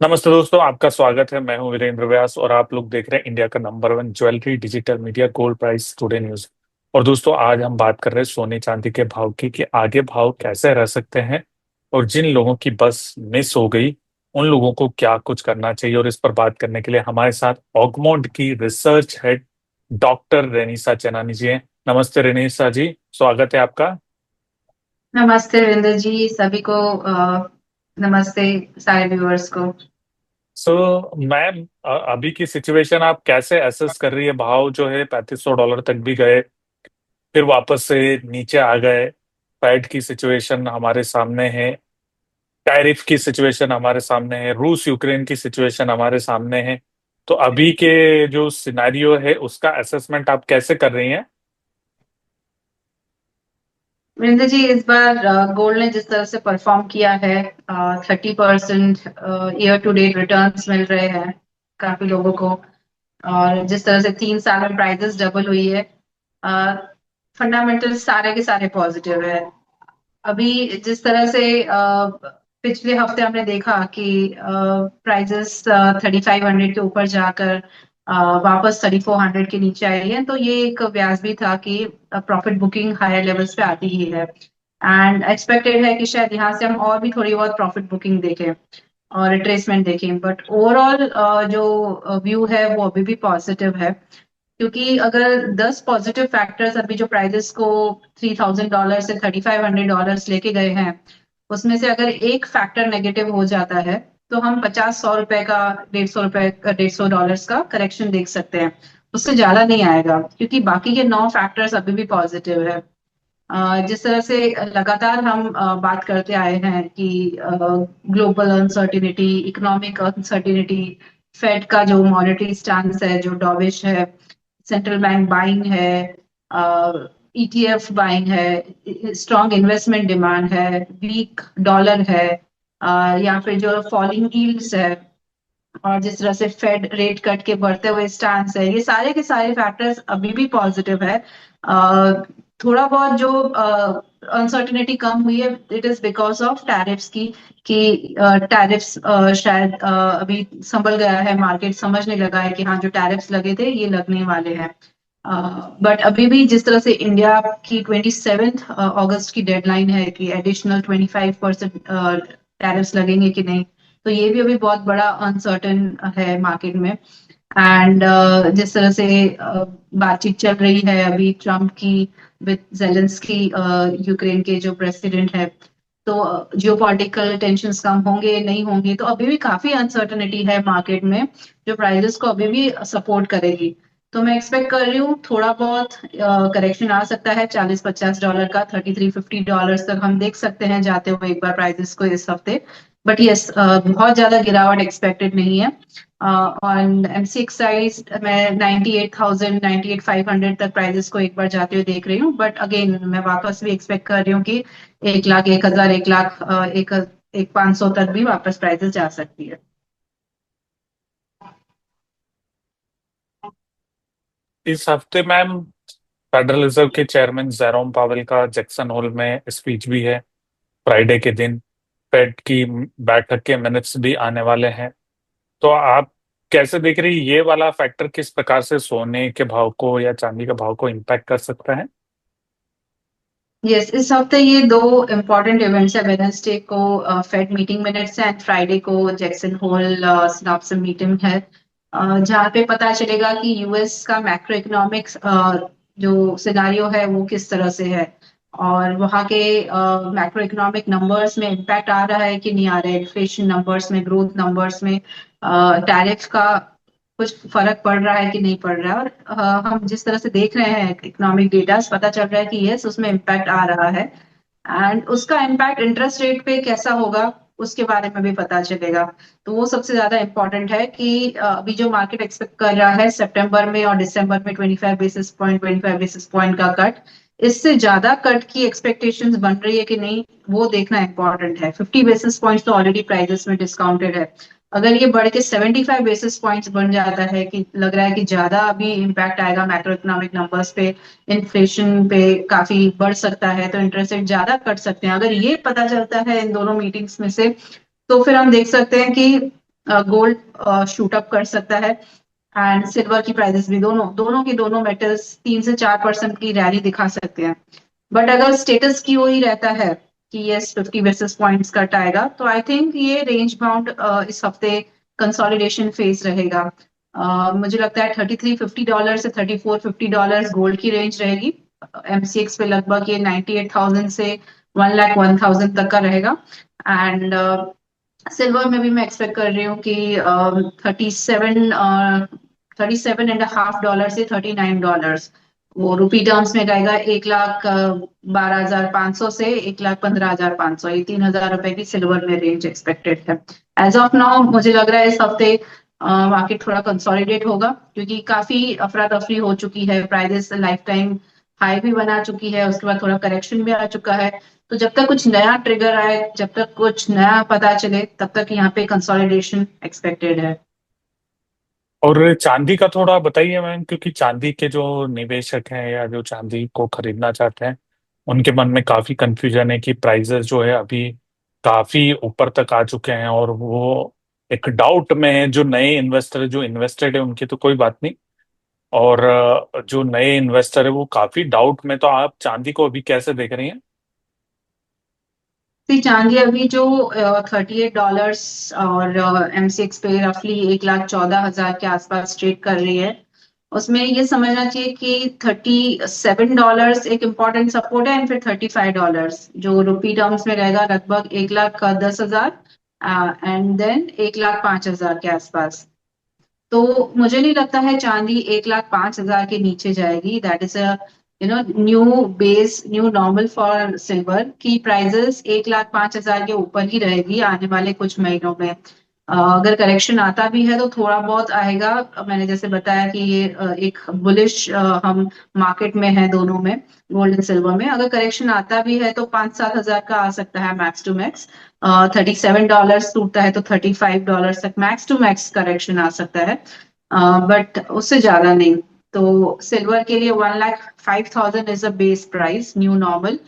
नमस्ते दोस्तों, आपका स्वागत है। मैं हूं वीरेंद्र व्यास और आप लोग देख रहे हैं इंडिया का number one jewellery digital media gold price today news. और दोस्तों, आज हम बात कर रहे हैं सोने चांदी के भाव की कि आगे भाव कैसे रह सकते हैं और जिन लोगों की बस मिस हो गई उन लोगों को क्या कुछ करना चाहिए। और इस पर बात करने के लिए हमारे साथ ऑगमोंट की research head doctor Renisha Chanani ji हैं। नमस्ते रेनिसा जी, स्वागत है आपका। नमस्ते रविंद्र जी सभी को नमस्ते सारे व्यूअर्स को। सो मैम, अभी की सिचुएशन आप कैसे एसेस कर रही है? भाव जो है $3500 तक भी गए, फिर वापस से नीचे आ गए। फेड की सिचुएशन हमारे सामने है, टैरिफ की सिचुएशन हमारे सामने है, रूस यूक्रेन की सिचुएशन हमारे सामने है। तो अभी के जो सिनेरियो है उसका असेसमेंट आप कैसे कर रही हैं? रविंद्र जी, इस बार गोल्ड ने जिस तरह से परफॉर्म किया है, 30% ईयर टू डेट रिटर्न्स मिल रहे हैं काफी लोगों को। और जिस तरह से 3 साल में प्राइसेस डबल हुई है, फंडामेंटल सारे के सारे पॉजिटिव है। अभी जिस तरह से पिछले हफ्ते हमने देखा कि प्राइजेस 3500 के ऊपर जाकर वापस 3400 के नीचे आई है, तो ये एक व्याज भी था कि प्रॉफिट बुकिंग हायर लेवल्स पे आती ही है। एंड एक्सपेक्टेड है कि शायद यहाँ से हम और भी थोड़ी बहुत प्रॉफिट बुकिंग देखें और रिट्रेसमेंट देखें, बट ओवरऑल जो व्यू है वो अभी भी पॉजिटिव है। क्योंकि अगर 10 पॉजिटिव फैक्टर्स अभी जो प्राइजेस को $3000 से $3500 लेके गए हैं, उसमें से अगर एक फैक्टर नेगेटिव हो जाता है, तो हम 50 100 रुपए का, $150 का, $150 का करेक्शन देख सकते हैं। उससे ज्यादा नहीं आएगा क्योंकि बाकी के 9 फैक्टर्स अभी भी पॉजिटिव है। जिस तरह से लगातार हम बात करते आए हैं कि global uncertainty, economic uncertainty, Fed का जो मॉनेटरी स्टांस है, जो डॉविश है, सेंट्रल बैंक बाइंग है, ईटीएफ बाइंग है, स्ट्रॉन्ग इन्वेस्टमेंट डिमांड है, वीक डॉलर है, या फिर जो फॉलिंग यील्ड्स है, और जिस तरह से फेड रेट कट के बढ़ते हुए स्टांस है, ये सारे के सारे फैक्टर्स अभी भी पॉजिटिव है। थोड़ा बहुत जो अनसर्टिनिटी कम हुई है, it is because of tariffs की, कि टैरिफ्स शायद अभी संभल गया है, मार्केट समझने लगा है कि हाँ, जो टैरिफ्स लगे थे ये लगने वाले हैं। बट अभी भी जिस तरह से इंडिया की 27 अगस्त की डेडलाइन है कि एडिशनल 25% टैरिफ्स लगेंगे कि नहीं, तो ये भी अभी बहुत बड़ा अनसर्टेन है मार्केट में। एंड जिस तरह से बातचीत चल रही है अभी ट्रम्प की विद जेलेंस्की, यूक्रेन के जो प्रेसिडेंट है, तो जियोपॉलिटिकल टेंशंस कम होंगे नहीं होंगे, तो अभी भी काफी अनसर्टेनिटी है मार्केट में, जो प्राइसेस को अभी भी सपोर्ट करेगी। तो मैं एक्सपेक्ट कर रही हूँ थोड़ा बहुत करेक्शन आ सकता है, $40 50 का, $3350 तक हम देख सकते हैं जाते हुए एक बार प्राइसेस को इस हफ्ते। बट यस, बहुत ज्यादा गिरावट एक्सपेक्टेड नहीं है। ऑन एमसीएक्स साइड मैं 98,000 98,500 तक प्राइसेस को एक बार जाते हुए देख रही हूँ, बट अगेन मैं वापस भी एक्सपेक्ट कर रही हूँ कि 1 लाख 1,000 1 लाख एक 500 तक भी वापस प्राइसेस जा सकती है। इस हफ्ते मैम, फेडरल रिजर्व के चेयरमैन जेरोम पावेल का जैक्सन होल में स्पीच भी है। फ्राइडे के दिन फेड की बैठक के मिनट्स भी आने वाले हैं। तो आप कैसे देख रही, ये वाला फैक्टर किस प्रकार से सोने के भाव को या चांदी के भाव को इम्पैक्ट कर सकता है? यस, इस हफ्ते ये दो इम्पोर्टेंट इवेंट्स है। वेडनेसडे को फेड मीटिंग मिनट्स है, एंड फ्राइडे को जैक्सन होल सिनॉप्सिस मीटिंग है, जहाँ पे पता चलेगा कि यूएस का मैक्रो इकोनॉमिक्स जो सिनारियो है वो किस तरह से है, और वहाँ के मैक्रो इकोनॉमिक नंबर्स में इम्पैक्ट आ रहा है कि नहीं आ रहा है, इन्फ्लेशन नंबर्स में, ग्रोथ नंबर्स में, टैरिफ का कुछ फर्क पड़ रहा है कि नहीं पड़ रहा है। और हम जिस तरह से देख रहे हैं इकोनॉमिक डेटा, पता चल रहा है कि यस, उसमें इम्पैक्ट आ रहा है। एंड उसका इम्पैक्ट इंटरेस्ट रेट पे कैसा होगा उसके बारे में भी पता चलेगा। तो वो सबसे ज्यादा इम्पोर्टेंट है कि अभी जो मार्केट एक्सपेक्ट कर रहा है सितंबर में और दिसंबर में 25 बेसिस पॉइंट का कट, इससे ज्यादा कट की एक्सपेक्टेशंस बन रही है कि नहीं, वो देखना इंपॉर्टेंट है। 50 बेसिस पॉइंट्स तो ऑलरेडी प्राइजेस में डिस्काउंटेड है। अगर ये बढ़ के 75 बेसिस पॉइंट्स बन जाता है, कि लग रहा है कि ज्यादा अभी इम्पैक्ट आएगा मैक्रो इकोनॉमिक नंबर्स पे, इन्फ्लेशन पे काफी बढ़ सकता है, तो इंटरेस्ट रेट ज्यादा कट सकते हैं, अगर ये पता चलता है इन दोनों मीटिंग्स में से, तो फिर हम देख सकते हैं कि गोल्ड शूट अप कर सकता है, एंड सिल्वर की प्राइसेस भी दोनों दोनों के दोनों मेटल्स 3 से 4% की रैली दिखा सकते हैं। बट अगर स्टेटस की ही रहता है कि यस 50 बेसिस पॉइंट्स कट आएगा, तो आई थिंक ये रेंज बाउंड इस हफ्ते कंसोलिडेशन फेज रहेगा। मुझे लगता है $3350 से $3450 गोल्ड की रेंज रहेगी। एमसीएक्स पे लगभग ये 98,000 से 1,01,000 तक का रहेगा। एंड सिल्वर में भी मैं एक्सपेक्ट कर रही हूँ कि 37.5 डॉलर से $39, वो रुपी टर्म्स में जाएगा 1,12,500 से 1,15,500, ये 3,000 रुपए की सिल्वर में रेंज एक्सपेक्टेड है। एज ऑफ नाउ मुझे लग रहा है इस हफ्ते मार्केट थोड़ा कंसोलिडेट होगा, क्योंकि काफी अफरा तफरी हो चुकी है, प्राइसेस लाइफ टाइम हाई भी बना चुकी है, उसके बाद थोड़ा करेक्शन भी आ चुका है। तो जब तक कुछ नया ट्रिगर आए, जब तक कुछ नया पता चले, तब तक यहाँ पे कंसोलिडेशन एक्सपेक्टेड है। और चांदी का थोड़ा बताइए मैम, क्योंकि चांदी के जो निवेशक हैं या जो चांदी को खरीदना चाहते हैं, उनके मन में काफी कंफ्यूजन है कि प्राइसेस जो है अभी काफी ऊपर तक आ चुके हैं, और वो एक डाउट में है। जो नए इन्वेस्टर जो इन्वेस्टेड है उनकी तो कोई बात नहीं, और जो नए इन्वेस्टर है वो काफी डाउट में। तो आप चांदी को अभी कैसे देख रही हैं? सी चांदी अभी जो $38 और एमसीएक्स पे रफली 1,14,000 के आसपास ट्रेड कर रही है, उसमें ये समझना चाहिए कि $37 एक इम्पॉर्टेंट सपोर्ट है, एंड फिर $35 जो रुपी टर्म्स में रहेगा लगभग 1,10,000, एंड देन 1,05,000 के आसपास। तो मुझे नहीं लगता है चांदी 1,05,000 के नीचे जाएगी। That is a new base, new normal for silver की प्राइसेस 1,05,000 के ऊपर ही रहेगी आने वाले कुछ महीनों में। अगर करेक्शन आता भी है तो थोड़ा बहुत आएगा। मैंने जैसे बताया कि ये एक बुलिश हम मार्केट में है दोनों में, गोल्ड एंड सिल्वर में। अगर करेक्शन आता भी है तो 5-7 हजार का आ सकता है मैक्स टू मैक्स। $37 टूटता है तो $35 तक मैक्स टू मैक्स करेक्शन आ सकता है, बट उससे ज्यादा नहीं। तो सिल्वर के लिए 1,05,000 is a base price, new normal.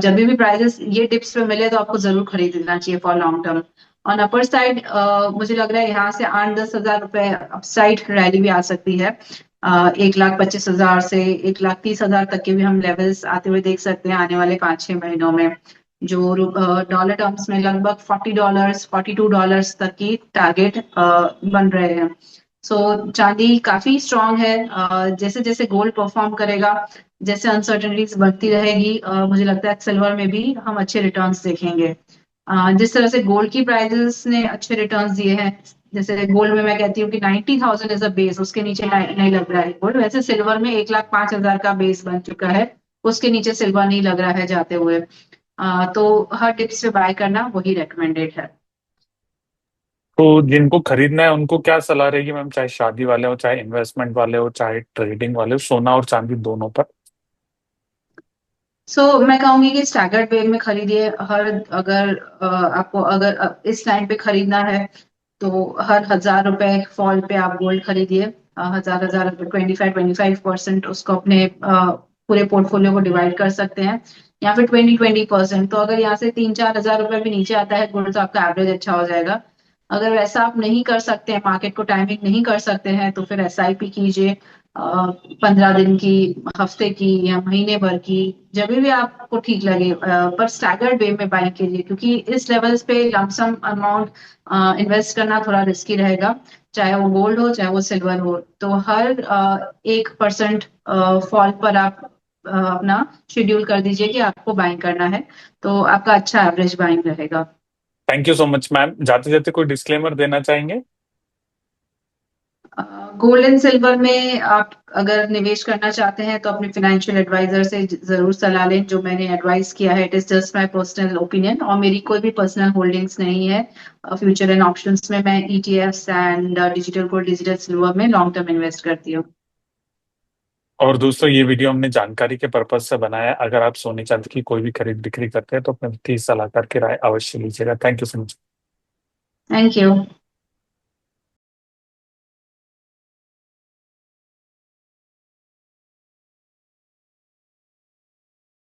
जब भी प्राइसेस ये डिप्स पे मिले तो आपको जरूर खरीद लेना चाहिए for long term. On upper side मुझे लग रहा है यहाँ से 8-10 हजार रुपए अपसाइड रैली भी आ सकती है। 1,25,000 से 1,30,000 तक के भी हम लेवल्स आते हुए देख सकते हैं आने वाले 5-6 महीनों में, जो डॉलर टर्म्स में लगभग $40, $42 तक की टारगेट बन रहे हैं। सो चांदी काफी स्ट्रांग है। जैसे जैसे गोल्ड परफॉर्म करेगा, जैसे अनसर्टेनिटीज बढ़ती रहेगी, मुझे लगता है सिल्वर में भी हम अच्छे रिटर्न्स देखेंगे। जिस तरह से गोल्ड की प्राइसेस ने अच्छे रिटर्न्स दिए हैं, जैसे गोल्ड में मैं कहती हूँ कि 90,000 इज अ बेस, उसके नीचे नहीं लग रहा है गोल्ड, वैसे सिल्वर में 1,05,000 का बेस बन चुका है, उसके नीचे सिल्वर नहीं लग रहा है जाते हुए। तो हर टिप्स पे बाय करना वही रेकमेंडेड है। तो जिनको खरीदना है उनको क्या सलाह रहेगी मैम, चाहे शादी वाले हो, चाहे इन्वेस्टमेंट वाले हो, चाहे ट्रेडिंग वाले हो, सोना और चांदी दोनों पर? मैं कहूंगी कि स्टैगर्ड वे में खरीदिए। हर अगर आपको अगर इस टाइम पे खरीदना है तो हर 1,000 रुपए फॉल पे आप गोल्ड खरीदिए। 1,000 1,000 25-25% उसको अपने पूरे पोर्टफोलियो को डिवाइड कर सकते हैं, या फिर 20-20%। तो अगर यहाँ से 3-4 हजार रुपए भी नीचे आता है गोल्ड, तो आपका एवरेज अच्छा हो जाएगा। अगर वैसा आप नहीं कर सकते हैं, मार्केट को टाइमिंग नहीं कर सकते हैं, तो फिर एसआईपी कीजिए। 15 दिन की, हफ्ते की, या महीने भर की, जब भी आपको ठीक लगे, पर स्टैगर्ड वे में बाइंग कीजिए, क्योंकि इस लेवल्स पे लमसम अमाउंट इन्वेस्ट करना थोड़ा रिस्की रहेगा। चाहे वो गोल्ड हो चाहे वो सिल्वर हो, तो हर 1% फॉल पर आप अपना शेड्यूल कर दीजिए कि आपको बाइंग करना है, तो आपका अच्छा एवरेज बाइंग रहेगा। Thank you so much ma'am. जाते जाते कोई डिस्क्लेमर देना चाहेंगे? गोल्ड एंड सिल्वर में आप अगर निवेश करना चाहते हैं तो अपने फाइनेंशियल एडवाइजर से जरूर सलाह लें। जो मैंने एडवाइस किया है, it is just my personal opinion, और मेरी कोई भी पर्सनल होल्डिंग्स नहीं है। फ्यूचर एंड ऑप्शंस में मैं ETFs and digital gold, digital silver में लॉन्ग टर्म इन्वेस्ट करती हूँ। और दोस्तों, ये वीडियो हमने जानकारी के पर्पज से बनाया है। अगर आप सोने चांदी की कोई भी खरीद बिक्री करते हैं तो अपने वित्तीय सलाहकार की राय अवश्य लीजिएगा। Thank you so much. Thank you.